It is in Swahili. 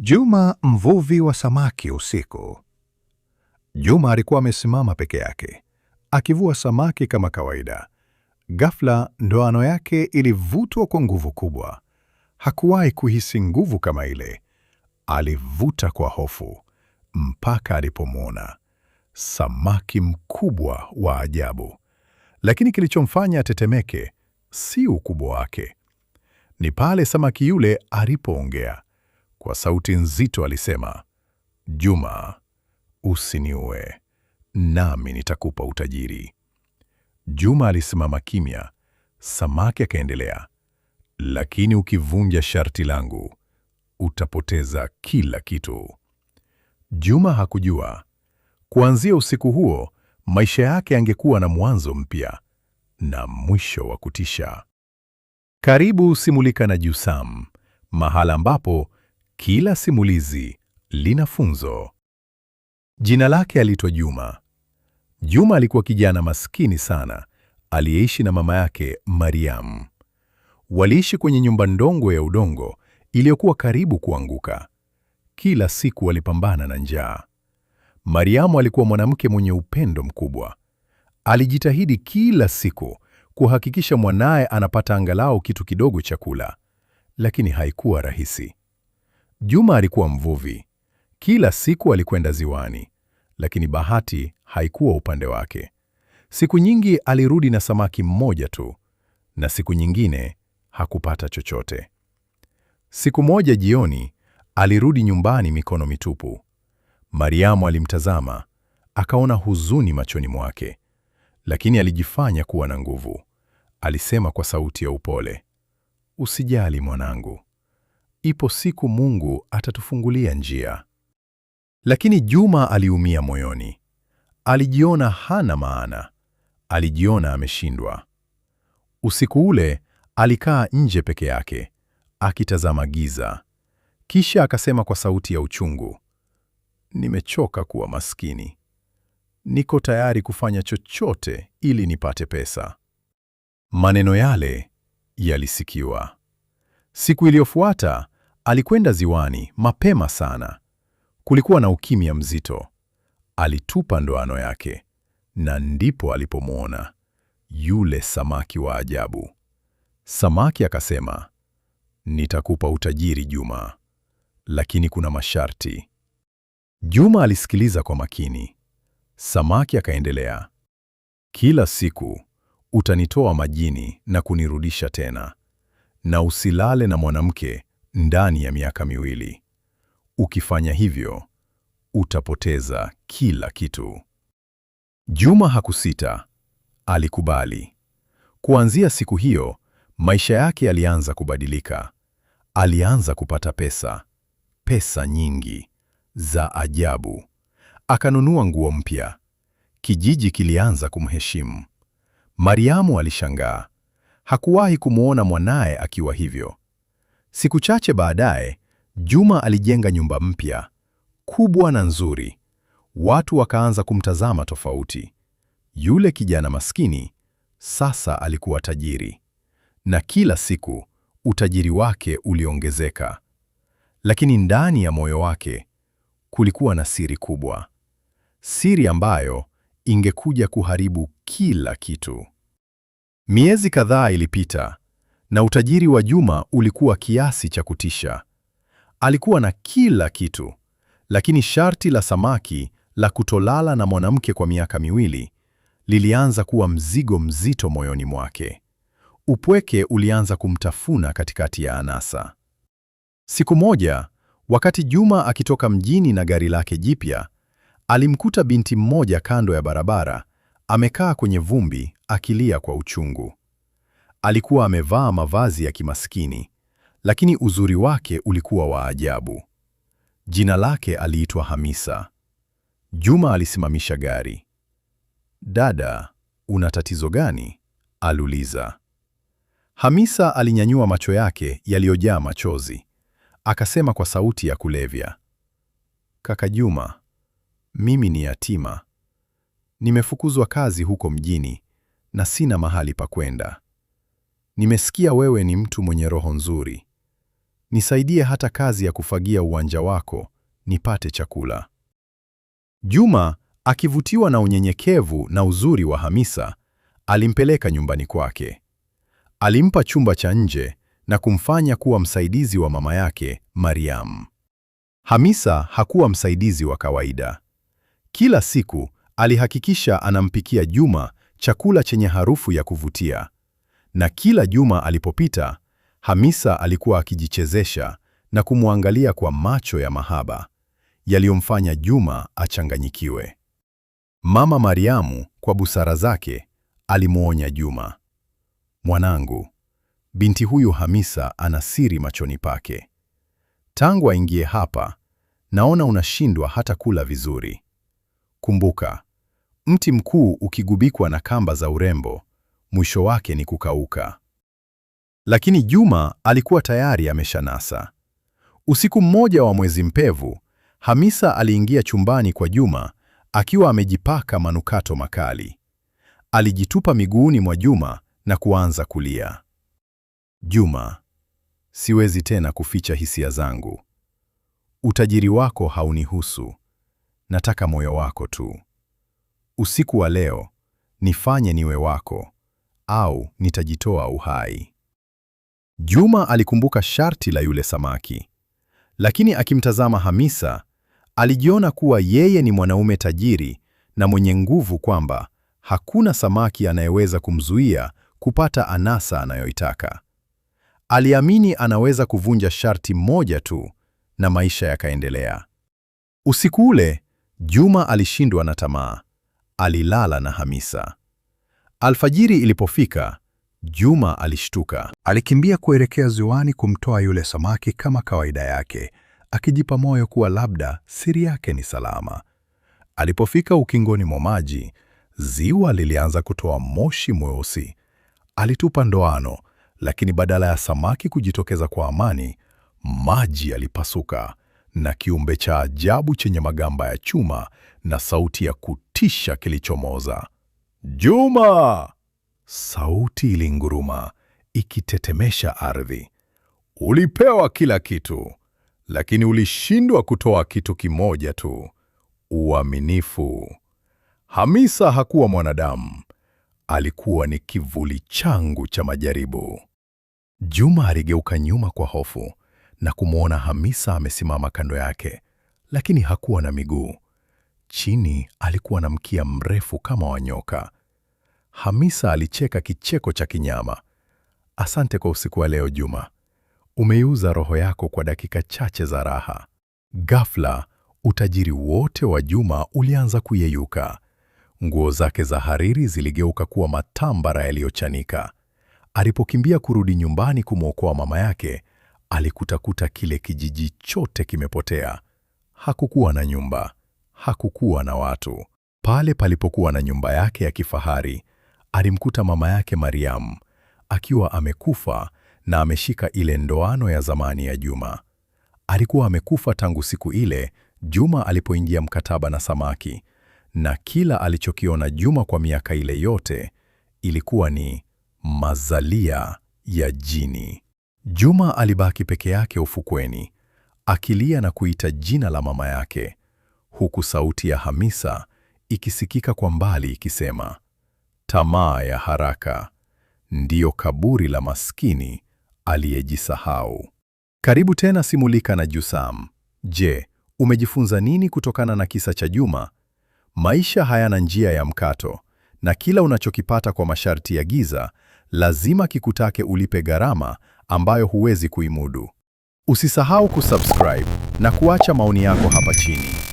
Juma mvuvi wa samaki usiku. Juma alikuwa amesimama peke yake, akivua samaki kama kawaida. Ghafla ndoano yake ilivutwa kwa nguvu kubwa. Hakuwahi kuhisi nguvu kama ile. Alivuta kwa hofu mpaka alipomwona samaki mkubwa wa ajabu. Lakini kilichomfanya atetemeke si ukubwa wake, ni pale samaki yule alipoongea. Kwa sauti nzito alisema, "Juma, usiniue, nami nitakupa utajiri." Juma alisimama kimya. Samaki akaendelea, "Lakini ukivunja sharti langu, utapoteza kila kitu." Juma hakujua kuanzia usiku huo maisha yake yangekuwa na mwanzo mpya na mwisho wa kutisha. Karibu Simulika na Jusam, mahala ambapo kila simulizi lina funzo. Jina lake aliitwa Juma. Juma alikuwa kijana maskini sana, aliyeishi na mama yake Mariam. Waliishi kwenye nyumba ndogo ya udongo iliyokuwa karibu kuanguka. Kila siku walipambana na njaa. Mariam alikuwa mwanamke mwenye upendo mkubwa. Alijitahidi kila siku kuhakikisha mwanaye anapata angalau kitu kidogo cha kula, lakini haikuwa rahisi. Juma alikuwa mvuvi. Kila siku alikwenda ziwani, lakini bahati haikuwa upande wake. Siku nyingi alirudi na samaki mmoja tu, na siku nyingine hakupata chochote. Siku moja jioni, alirudi nyumbani mikono mitupu. Mariamu alimtazama, akaona huzuni machoni mwake, lakini alijifanya kuwa na nguvu. Alisema kwa sauti ya upole, "Usijali mwanangu. Ipo siku Mungu atatufungulia njia." Lakini Juma aliumia moyoni. Alijiona hana maana. Alijiona ameshindwa. Usiku ule alikaa nje peke yake, akitazama giza. Kisha akasema kwa sauti ya uchungu, "Nimechoka kuwa maskini. Niko tayari kufanya chochote ili nipate pesa." Maneno yale yalisikiwa. Siku iliyofuata alikwenda ziwani mapema sana. Kulikuwa na ukimya mzito. Alitupa ndoano yake, na ndipo alipomwona yule samaki wa ajabu. Samaki akasema, "Nitakupa utajiri Juma, lakini kuna masharti." Juma alisikiliza kwa makini. Samaki akaendelea, "Kila siku utanitoa majini na kunirudisha tena, na usilale na mwanamke ndani ya miaka 2. Ukifanya hivyo, utapoteza kila kitu." Juma hakusita, alikubali. Kuanzia siku hiyo, maisha yake yalianza kubadilika. Alianza kupata pesa, pesa nyingi, za ajabu. Akanunua nguo mpya. Kijiji kilianza kumheshimu. Mariamu alishangaa. Hakuwahi kumwona mwanaye akiwa hivyo. Siku chache baadaye, Juma alijenga nyumba mpya, kubwa na nzuri. Watu wakaanza kumtazama tofauti. Yule kijana maskini sasa alikuwa tajiri, na kila siku utajiri wake uliongezeka. Lakini ndani ya moyo wake kulikuwa na siri kubwa, siri ambayo ingekuja kuharibu kila kitu. Miezi kadhaa ilipita, na utajiri wa Juma ulikuwa kiasi cha kutisha. Alikuwa na kila kitu, lakini sharti la samaki la kutolala na mwanamke kwa miaka 2 lilianza kuwa mzigo mzito moyoni mwake. Upweke ulianza kumtafuna katikati ya anasa. Siku moja, wakati Juma akitoka mjini na gari lake jipya, alimkuta binti mmoja kando ya barabara, amekaa kwenye vumbi akilia kwa uchungu. Alikuwa amevaa mavazi ya kimaskini, lakini uzuri wake ulikuwa wa ajabu. Jina lake aliitwa Hamisa. Juma alisimamisha gari. "Dada, una tatizo gani?" aliuliza. Hamisa alinyanyua macho yake yaliyojaa machozi. Akasema kwa sauti ya kulevya, "Kaka Juma, mimi ni yatima. Nimefukuzwa kazi huko mjini na sina mahali pa kwenda. Nimesikia wewe ni mtu mwenye roho nzuri. nisaidie hata kazi ya kufagia uwanja wako, nipate chakula. Juma, akivutiwa na unyenyekevu na uzuri wa Hamisa, alimpeleka nyumbani kwake. Alimpa chumba cha nje na kumfanya kuwa msaidizi wa mama yake, Mariam. Hamisa hakuwa msaidizi wa kawaida. Kila siku alihakikisha anampikia Juma chakula chenye harufu ya kuvutia. Na kila Juma alipopita, Hamisa alikuwa akijichezesha na kumwangalia kwa macho ya mahaba, yaliyomfanya Juma achanganyikiwe. Mama Mariamu, kwa busara zake, alimuonya Juma, "Mwanangu, binti huyu Hamisa ana siri machoni pake. Tangu aingie hapa, naona unashindwa hata kula vizuri. Kumbuka, mti mkuu ukigubikwa na kamba za urembo, mwisho wake ni kukauka." Lakini Juma alikuwa tayari ameshanasa. Usiku mmoja wa mwezi mpevu, Hamisa aliingia chumbani kwa Juma akiwa amejipaka manukato makali. Alijitupa miguuni mwa Juma na kuanza kulia. "Juma, siwezi tena kuficha hisia zangu. Utajiri wako haunihusu. Nataka moyo wako tu. Usiku wa leo, nifanye niwe wako, au nitajitoa uhai." Juma alikumbuka sharti la yule samaki. Lakini akimtazama Hamisa, alijiona kuwa yeye ni mwanaume tajiri na mwenye nguvu, kwamba hakuna samaki anayeweza kumzuia kupata anasa anayoitaka. Aliamini anaweza kuvunja sharti moja tu na maisha yakaendelea. Usiku ule, Juma alishindwa na tamaa. Alilala na Hamisa. Alfajiri ilipofika, Juma alishtuka. Alikimbia kuelekea ziwani kumtoa yule samaki kama kawaida yake, akijipa moyo kuwa labda siri yake ni salama. Alipofika ukingoni mwa maji, ziwa lilianza kutoa moshi mweusi. Alitupa ndoano, lakini badala ya samaki kujitokeza kwa amani, maji yalipasuka na kiumbe cha ajabu chenye magamba ya chuma na sauti ya kutisha kilichomoza. "Juma!" Sauti ilinguruma, ikitetemesha ardhi. "Ulipewa kila kitu, lakini ulishindwa kutoa kitu kimoja tu: uaminifu." Hamisa hakuwa mwanadamu, alikuwa ni kivuli changu cha majaribu. Juma aligeuka nyuma kwa hofu na kumwona Hamisa amesimama kando yake, lakini hakuwa na miguu. Chini alikuwa na mkia mrefu kama wa nyoka. Hamisa alicheka kicheko cha kinyama. "Asante kwa usiku wa leo Juma. Umeiuza roho yako kwa dakika chache za raha." Ghafla, utajiri wote wa Juma ulianza kuyeyuka. Nguo zake za hariri ziligeuka kuwa matambara yaliyochanika. Alipokimbia kurudi nyumbani kumwokoa mama yake, alikutakuta kile kijiji chote kimepotea. Hakukuwa na nyumba, hakukuwa na watu. Pale palipokuwa na nyumba yake ya kifahari, alimkuta mama yake Mariam akiwa amekufa na ameshika ile ndoano ya zamani ya Juma. Alikuwa amekufa tangu siku ile Juma alipoingia mkataba na samaki, na kila alichokiona Juma kwa miaka ile yote ilikuwa ni mazalia ya jini. Juma alibaki peke yake ufukweni, akilia na kuita jina la mama yake, huku sauti ya Hamisa ikisikika kwa mbali ikisema, "Tamaa ya haraka ndiyo kaburi la maskini aliyejisahau." Karibu tena Simulika na Jusam. Je, umejifunza nini kutokana na kisa cha Juma? Maisha hayana njia ya mkato, na kila unachokipata kwa masharti ya giza lazima kikutake ulipe gharama ambayo huwezi kuimudu. Usisahau kusubscribe na kuacha maoni yako hapa chini.